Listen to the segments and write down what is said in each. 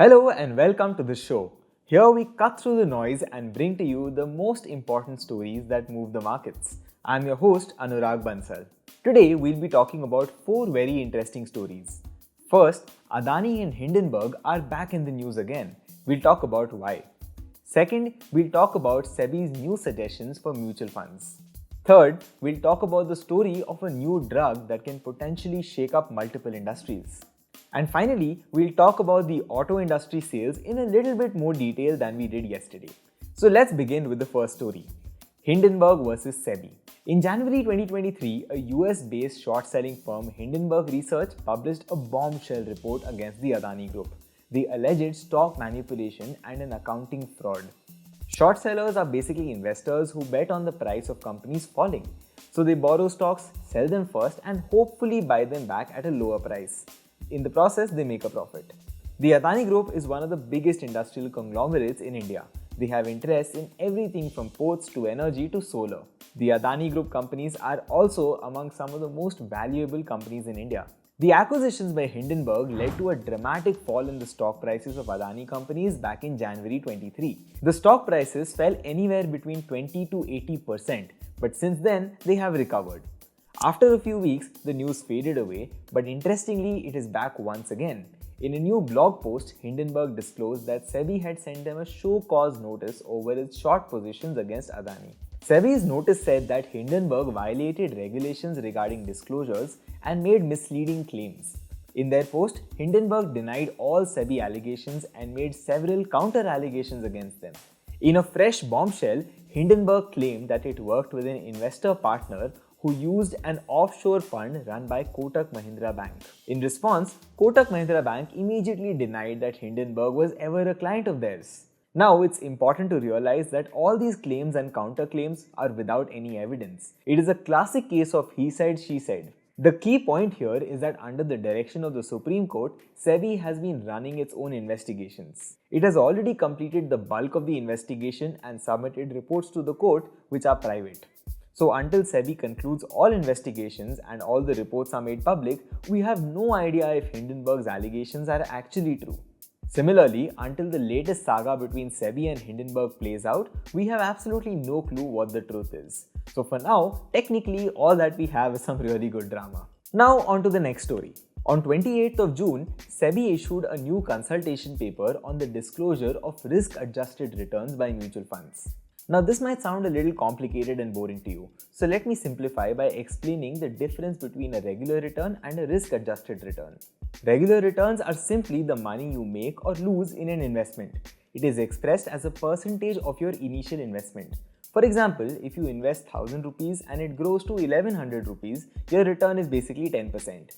Hello and welcome to the show. Here we cut through the noise and bring to you the most important stories that move the markets. I'm your host Anurag Bansal. Today we'll be talking about four very interesting stories. First, Adani and Hindenburg are back in the news again. We'll talk about why. Second, we'll talk about SEBI's new suggestions for mutual funds. Third, we'll talk about the story of a new drug that can potentially shake up multiple industries. And finally, we'll talk about the auto industry sales in a little bit more detail than we did yesterday. So let's begin with the first story. Hindenburg versus SEBI. In January 2023, a US-based short-selling firm Hindenburg Research published a bombshell report against the Adani Group, the alleged stock manipulation and an accounting fraud. Short sellers are basically investors who bet on the price of companies falling. So they borrow stocks, sell them first and hopefully buy them back at a lower price. In the process, they make a profit. The Adani Group is one of the biggest industrial conglomerates in India. They have interests in everything from ports to energy to solar. The Adani Group companies are also among some of the most valuable companies in India. The acquisitions by Hindenburg led to a dramatic fall in the stock prices of Adani companies back in January 23. The stock prices fell anywhere between 20 to 80%, but since then they have recovered. After a few weeks, the news faded away, but interestingly, it is back once again. In a new blog post, Hindenburg disclosed that SEBI had sent them a show cause notice over its short positions against Adani. SEBI's notice said that Hindenburg violated regulations regarding disclosures and made misleading claims. In their post, Hindenburg denied all SEBI allegations and made several counter-allegations against them. In a fresh bombshell, Hindenburg claimed that it worked with an investor partner who used an offshore fund run by Kotak Mahindra Bank. In response, Kotak Mahindra Bank immediately denied that Hindenburg was ever a client of theirs. Now, it's important to realize that all these claims and counterclaims are without any evidence. It is a classic case of he said, she said. The key point here is that under the direction of the Supreme Court, SEBI has been running its own investigations. It has already completed the bulk of the investigation and submitted reports to the court, which are private. So until SEBI concludes all investigations and all the reports are made public, we have no idea if Hindenburg's allegations are actually true. Similarly, until the latest saga between SEBI and Hindenburg plays out, we have absolutely no clue what the truth is. So for now, technically all that we have is some really good drama. Now on to the next story. On 28th of June, SEBI issued a new consultation paper on the disclosure of risk-adjusted returns by mutual funds. Now this might sound a little complicated and boring to you, so let me simplify by explaining the difference between a regular return and a risk-adjusted return. Regular returns are simply the money you make or lose in an investment. It is expressed as a percentage of your initial investment. For example, if you invest 1000 rupees and it grows to 1100 rupees, your return is basically 10%.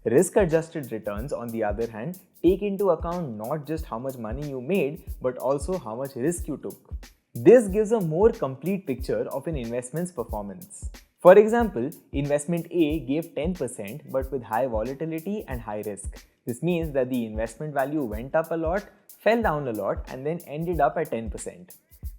Risk-adjusted returns, on the other hand, take into account not just how much money you made, but also how much risk you took. This gives a more complete picture of an investment's performance. For example, investment A gave 10% but with high volatility and high risk. This means that the investment value went up a lot, fell down a lot and then ended up at 10%.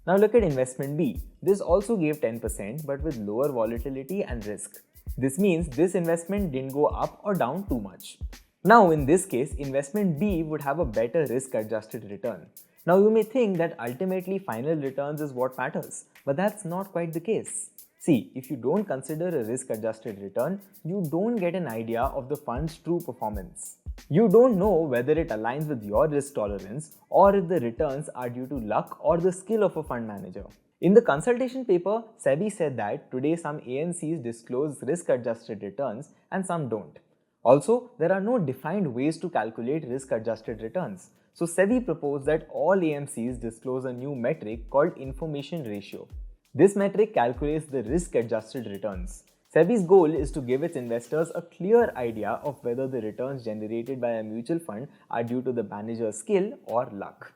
Now look at investment B. This also gave 10% but with lower volatility and risk. This means this investment didn't go up or down too much. Now in this case, investment B would have a better risk-adjusted return. Now you may think that ultimately final returns is what matters, but that's not quite the case. See, if you don't consider a risk-adjusted return, you don't get an idea of the fund's true performance. You don't know whether it aligns with your risk tolerance or if the returns are due to luck or the skill of a fund manager. In the consultation paper, SEBI said that today some AMCs disclose risk-adjusted returns and some don't. Also, there are no defined ways to calculate risk-adjusted returns. So SEBI proposed that all AMCs disclose a new metric called information ratio. This metric calculates the risk-adjusted returns. SEBI's goal is to give its investors a clear idea of whether the returns generated by a mutual fund are due to the manager's skill or luck.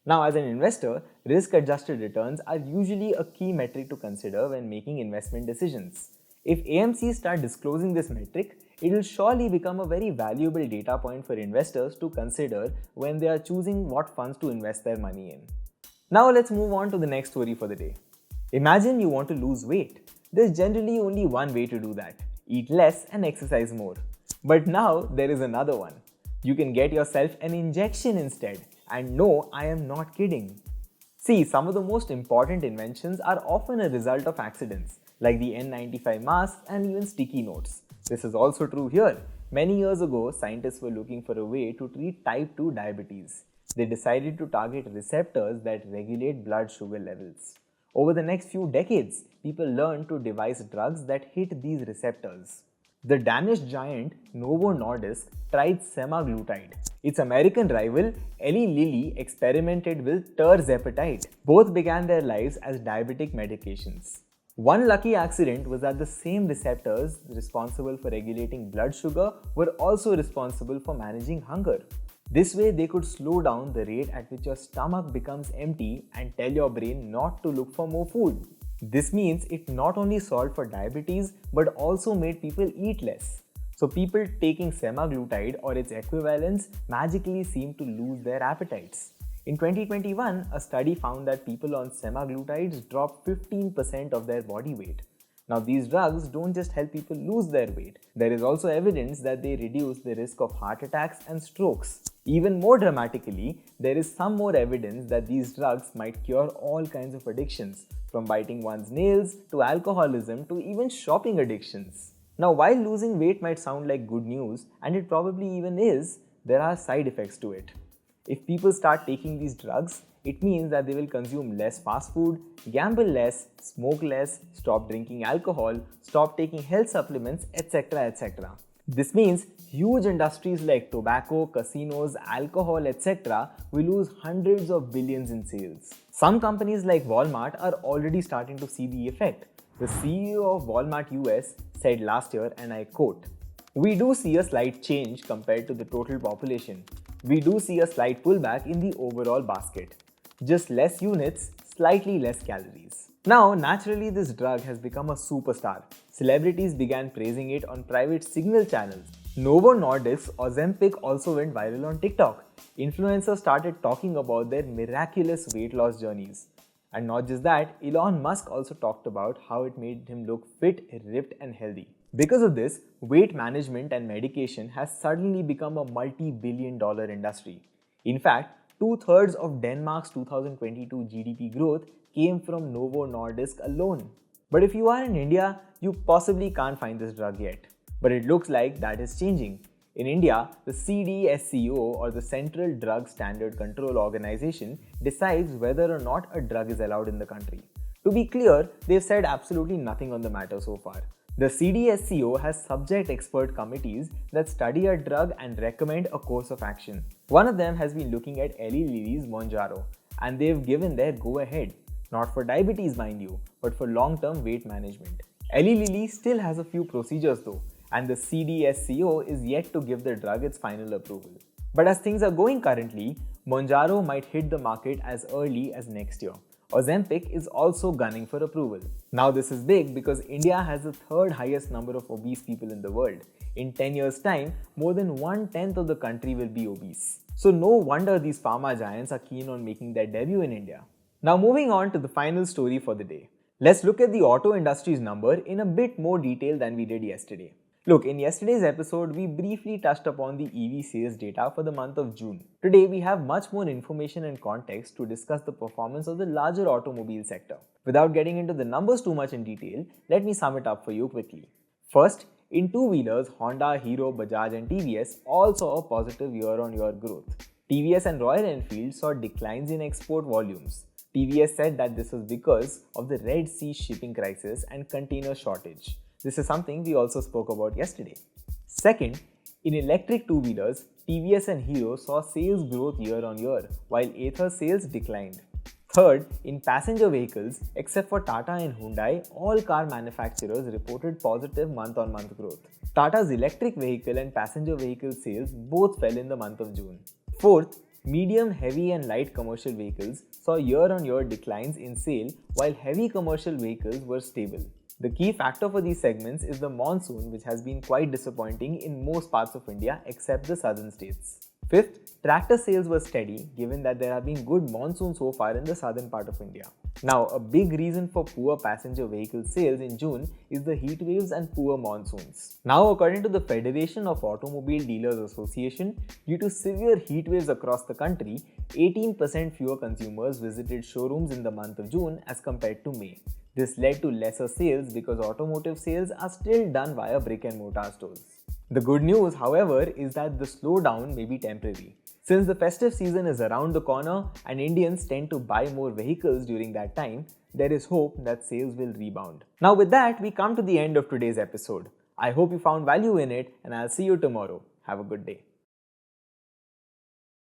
Now, as an investor, risk-adjusted returns are usually a key metric to consider when making investment decisions. If AMCs start disclosing this metric, it will surely become a very valuable data point for investors to consider when they are choosing what funds to invest their money in. Now let's move on to the next story for the day. Imagine you want to lose weight. There's generally only one way to do that: eat less and exercise more. But now there is another one. You can get yourself an injection instead. And no, I am not kidding. See, some of the most important inventions are often a result of accidents, like the N95 masks and even sticky notes. This is also true here. Many years ago, scientists were looking for a way to treat type 2 diabetes. They decided to target receptors that regulate blood sugar levels. Over the next few decades, people learned to devise drugs that hit these receptors. The Danish giant Novo Nordisk tried semaglutide. Its American rival Eli Lilly experimented with tirzepatide. Both began their lives as diabetic medications. One lucky accident was that the same receptors responsible for regulating blood sugar were also responsible for managing hunger. This way, they could slow down the rate at which your stomach becomes empty and tell your brain not to look for more food. This means it not only solved for diabetes but also made people eat less. So people taking semaglutide or its equivalents magically seemed to lose their appetites. In 2021, a study found that people on semaglutides dropped 15% of their body weight. Now, these drugs don't just help people lose their weight. There is also evidence that they reduce the risk of heart attacks and strokes. Even more dramatically, there is some more evidence that these drugs might cure all kinds of addictions, from biting one's nails to alcoholism to even shopping addictions. Now, while losing weight might sound like good news, and it probably even is, there are side effects to it. If people start taking these drugs, it means that they will consume less fast food, gamble less, smoke less, stop drinking alcohol, stop taking health supplements, etc. etc. This means huge industries like tobacco, casinos, alcohol, etc. will lose hundreds of billions in sales. Some companies like Walmart are already starting to see the effect. The CEO of Walmart US said last year, and I quote, "We do see a slight change compared to the total population. We do see a slight pullback in the overall basket. Just less units, slightly less calories." Now, naturally, this drug has become a superstar. Celebrities began praising it on private signal channels. Novo Nordisk's Ozempic also went viral on TikTok. Influencers started talking about their miraculous weight loss journeys. And not just that, Elon Musk also talked about how it made him look fit, ripped, and healthy. Because of this, weight management and medication has suddenly become a multi-billion-dollar industry. In fact, two-thirds of Denmark's 2022 GDP growth came from Novo Nordisk alone. But if you are in India, you possibly can't find this drug yet. But it looks like that is changing. In India, the CDSCO, or the Central Drug Standard Control Organization, decides whether or not a drug is allowed in the country. To be clear, they've said absolutely nothing on the matter so far. The CDSCO has subject expert committees that study a drug and recommend a course of action. One of them has been looking at Eli Lilly's Mounjaro, and they've given their go-ahead. Not for diabetes, mind you, but for long-term weight management. Eli Lilly still has a few procedures though, and the CDSCO is yet to give the drug its final approval. But as things are going currently, Mounjaro might hit the market as early as next year. Ozempic is also gunning for approval. Now this is big because India has the third highest number of obese people in the world. In 10 years' time, more than 1/10 of the country will be obese. So no wonder these pharma giants are keen on making their debut in India. Now moving on to the final story for the day. Let's look at the auto industry's number in a bit more detail than we did yesterday. Look, in yesterday's episode, we briefly touched upon the EV sales data for the month of June. Today, we have much more information and context to discuss the performance of the larger automobile sector. Without getting into the numbers too much in detail, let me sum it up for you quickly. First, in two-wheelers, Honda, Hero, Bajaj and TVS all saw a positive year-on-year growth. TVS and Royal Enfield saw declines in export volumes. TVS said that this was because of the Red Sea shipping crisis and container shortage. This is something we also spoke about yesterday. Second, in electric two-wheelers, TVS and Hero saw sales growth year-on-year, while Ather sales declined. Third, in passenger vehicles, except for Tata and Hyundai, all car manufacturers reported positive month-on-month growth. Tata's electric vehicle and passenger vehicle sales both fell in the month of June. Fourth, medium, heavy and light commercial vehicles saw year-on-year declines in sale, while heavy commercial vehicles were stable. The key factor for these segments is the monsoon, which has been quite disappointing in most parts of India except the southern states. Fifth, tractor sales were steady given that there have been good monsoons so far in the southern part of India. Now, a big reason for poor passenger vehicle sales in June is the heat waves and poor monsoons. Now, according to the Federation of Automobile Dealers Association, due to severe heat waves across the country, 18% fewer consumers visited showrooms in the month of June as compared to May. This led to lesser sales because automotive sales are still done via brick and mortar stores. The good news, however, is that the slowdown may be temporary. Since the festive season is around the corner and Indians tend to buy more vehicles during that time, there is hope that sales will rebound. Now with that, we come to the end of today's episode. I hope you found value in it and I'll see you tomorrow. Have a good day.